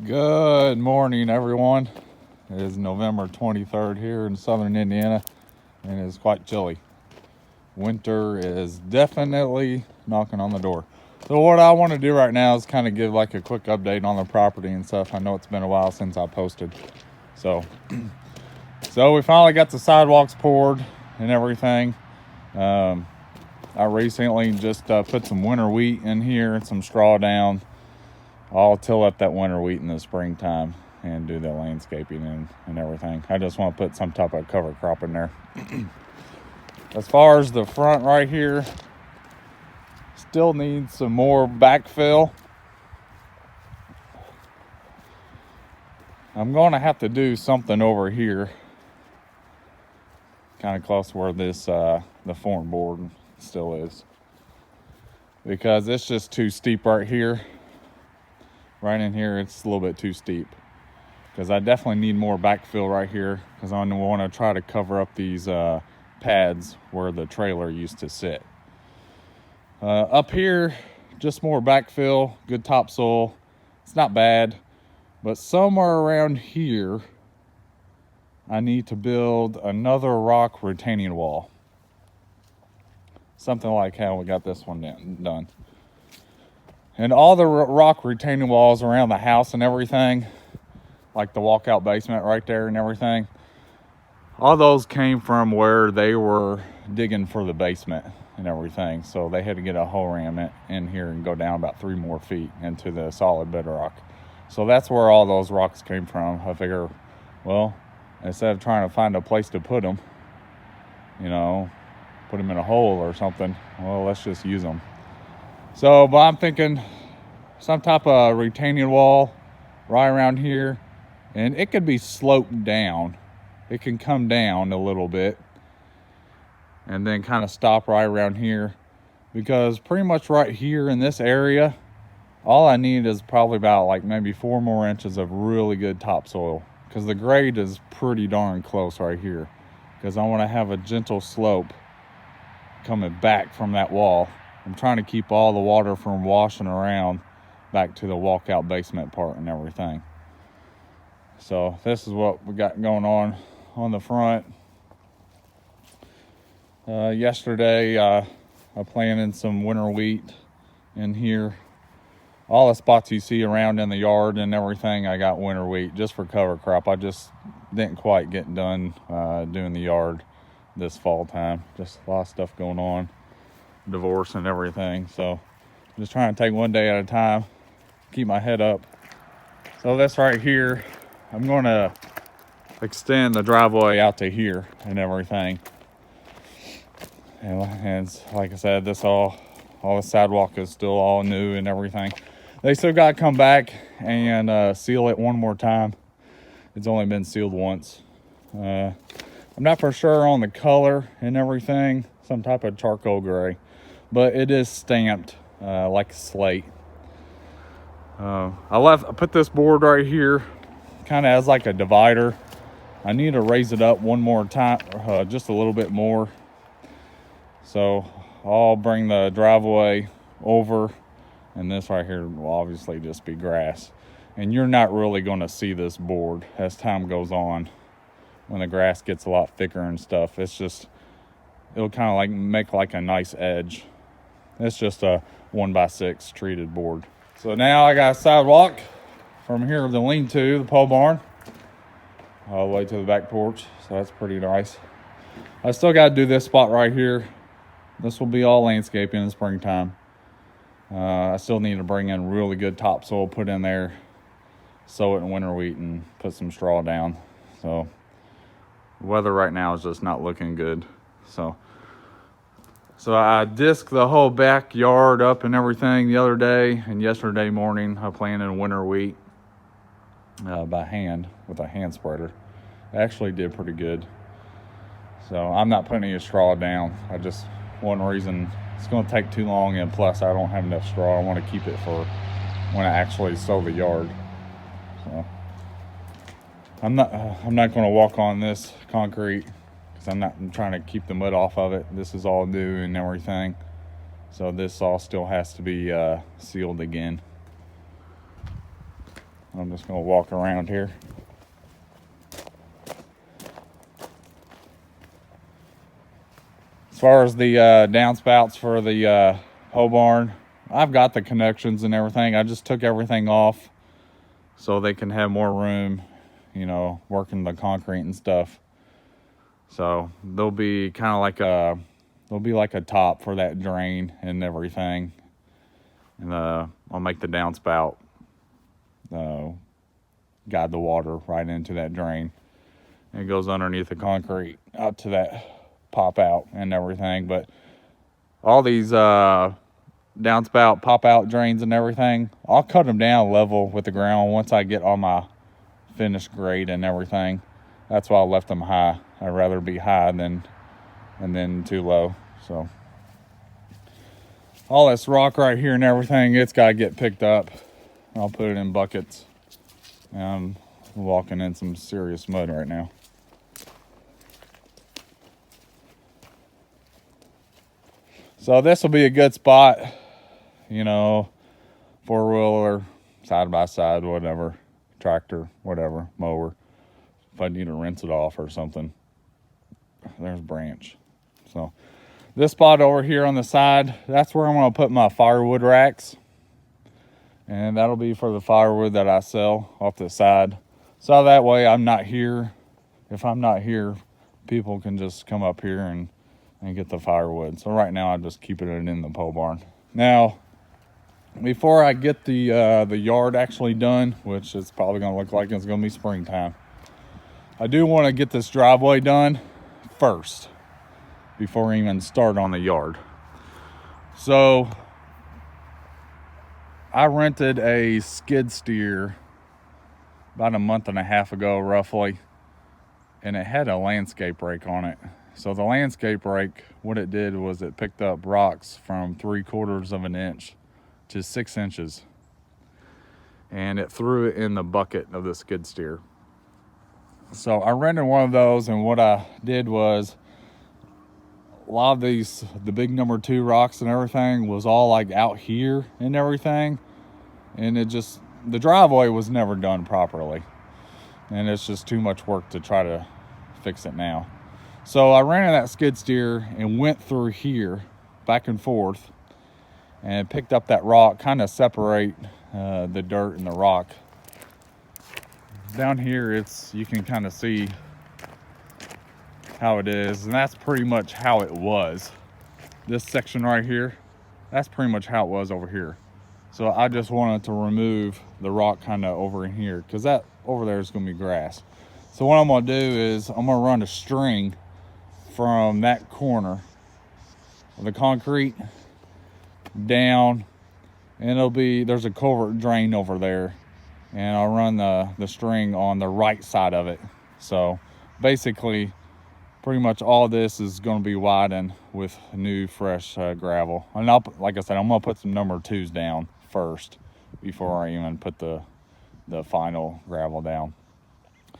Good morning, everyone. It is November 23rd here in southern Indiana, and it is quite chilly. Winter is definitely knocking on the door. So what I want to do right now is kind of give like a quick update on the property and stuff. I know it's been a while since I posted. So we finally got the sidewalks poured and everything. I recently just put some winter wheat in here and some straw down. I'll till up that winter wheat in the springtime and do the landscaping and everything. I just want to put some type of cover crop in there. As far as the front right here, still needs some more backfill. I'm going to have to do something over here, kind of close to where this the form board still is, because it's just too steep right here. Right in here, it's a little bit too steep, because I definitely need more backfill right here, because I want to try to cover up these pads where the trailer used to sit. Up here, just more backfill, good topsoil. It's not bad, but somewhere around here, I need to build another rock retaining wall. Something like how we got this one done. And all the rock retaining walls around the house and everything, like the walkout basement right there and everything, all those came from where they were digging for the basement and everything. So they had to get a hole ram in here and go down about 3 more feet into the solid bedrock. So that's where all those rocks came from. I figure, well, instead of trying to find a place to put them, put them in a hole or something, well, let's just use them. So, but I'm thinking some type of retaining wall right around here, and it could be sloped down. It can come down a little bit and then kind of stop right around here, because pretty much right here in this area, all I need is probably about like maybe 4 more inches of really good topsoil, because the grade is pretty darn close right here, because I want to have a gentle slope coming back from that wall. I'm trying to keep all the water from washing around back to the walkout basement part and everything. So this is what we got going on the front. Yesterday, I planted some winter wheat in here. All the spots you see around in the yard and everything, I got winter wheat just for cover crop. I just didn't quite get done doing the yard this fall time. Just a lot of stuff going on. Divorce and everything, so just trying to take one day at a time, keep my head up. So this right here, I'm going to extend the driveway out to here and everything, and like I said, this all the sidewalk is still all new and everything. They still got to come back and seal it one more time. It's only been sealed once. I'm not for sure on the color and everything, some type of charcoal gray, but it is stamped like slate. I put this board right here kind of as like a divider. I need to raise it up one more time, just a little bit more. So I'll bring the driveway over, and this right here will obviously just be grass. And you're not really going to see this board as time goes on. When the grass gets a lot thicker and stuff, it'll kind of like make like a nice edge. It's just a 1x6 treated board. So now I got a sidewalk from here to the lean-to, the pole barn, all the way to the back porch. So that's pretty nice. I still got to do this spot right here. This will be all landscaping in the springtime. I still need to bring in really good topsoil, put in there, sow it in winter wheat, and put some straw down. So the weather right now is just not looking good. So I disked the whole backyard up and everything the other day, and yesterday morning I planted winter wheat by hand with a hand spreader. It actually did pretty good. So I'm not putting any straw down. One reason, it's going to take too long, and plus I don't have enough straw. I want to keep it for when I actually sow the yard. So I'm not going to walk on this concrete, because I'm trying to keep the mud off of it. This is all new and everything, so this all still has to be sealed again. I'm just gonna walk around here. As far as the downspouts for the pole barn, I've got the connections and everything. I just took everything off so they can have more room, you know, working the concrete and stuff. So there'll be kind of like a top for that drain and everything. And I'll make the downspout guide the water right into that drain. And it goes underneath the concrete out to that pop out and everything. But all these downspout pop out drains and everything, I'll cut them down level with the ground once I get all my finished grade and everything. That's why I left them high. I'd rather be high than too low. So all this rock right here and everything, it's got to get picked up. I'll put it in buckets. I'm walking in some serious mud right now. So this will be a good spot, you know, four-wheeler, side-by-side, whatever, tractor, whatever, mower. If I need to rinse it off or something. There's a branch. So this spot over here on the side, that's where I'm going to put my firewood racks. And that'll be for the firewood that I sell off the side. So that way I'm not here. If I'm not here, people can just come up here and get the firewood. So right now I'm just keeping it in the pole barn. Now, before I get the yard actually done, which it's probably going to look like it's going to be springtime, I do want to get this driveway done first before I even start on the yard. So I rented a skid steer about a month and a half ago roughly, and it had a landscape rake on it. So the landscape rake, what it did was it picked up rocks from 3/4 of an inch to 6 inches, and it threw it in the bucket of the skid steer. So I rented one of those, and what I did was a lot of the big number 2 rocks and everything was all like out here and everything, and the driveway was never done properly, and it's just too much work to try to fix it now. So I rented that skid steer and went through here back and forth and picked up that rock, kind of separate the dirt and the rock. Down here, you can kind of see how it is, and that's pretty much how it was. This section right here, that's pretty much how it was over here. So I just wanted to remove the rock kind of over in here, because that over there is going to be grass. So what I'm going to do is I'm going to run a string from that corner of the concrete down, and there's a culvert drain over there, and I'll run the string on the right side of it. So basically pretty much all this is going to be widened with new fresh gravel. And like I said, I'm going to put some number 2s down first before I even put the final gravel down.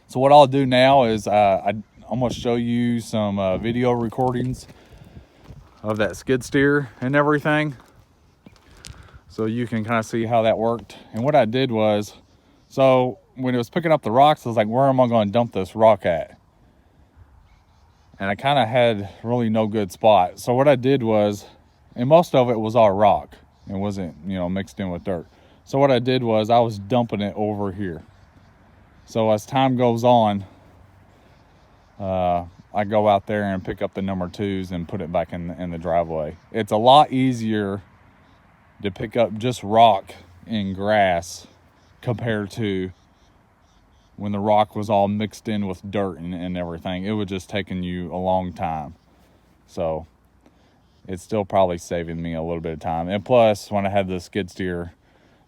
So what I'll do now is I'm going to show you some video recordings of that skid steer and everything, so you can kind of see how that worked. And what I did was, so when it was picking up the rocks, I was like, where am I going to dump this rock at? And I kind of had really no good spot. So what I did was, and most of it was all rock, it wasn't, you know, mixed in with dirt. So what I did was I was dumping it over here. So as time goes on, I go out there and pick up the number 2s and put it back in the driveway. It's a lot easier to pick up just rock and grass compared to when the rock was all mixed in with dirt and everything. It would just taken you a long time. So it's still probably saving me a little bit of time. And plus, when I had the skid steer,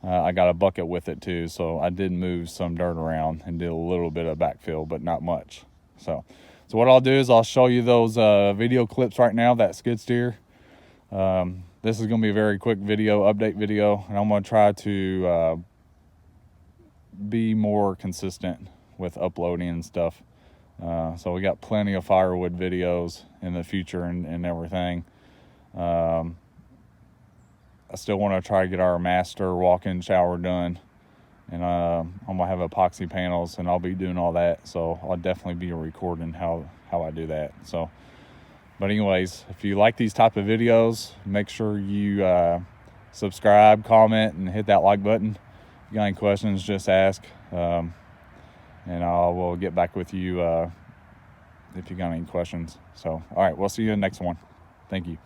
I got a bucket with it too. So I did move some dirt around and did a little bit of backfill, but not much. So what I'll do is I'll show you those video clips right now, that skid steer. This is going to be a very quick update video, and I'm going to try to be more consistent with uploading and stuff. So we got plenty of firewood videos in the future and everything. I still want to try to get our master walk-in shower done And I'm gonna have epoxy panels, and I'll be doing all that. So I'll definitely be recording how I do that. So, but anyways, if you like these type of videos, make sure you subscribe, comment, and hit that like button. If you got any questions, just ask, and I will get back with you if you got any questions. So, all right, we'll see you in the next one. Thank you.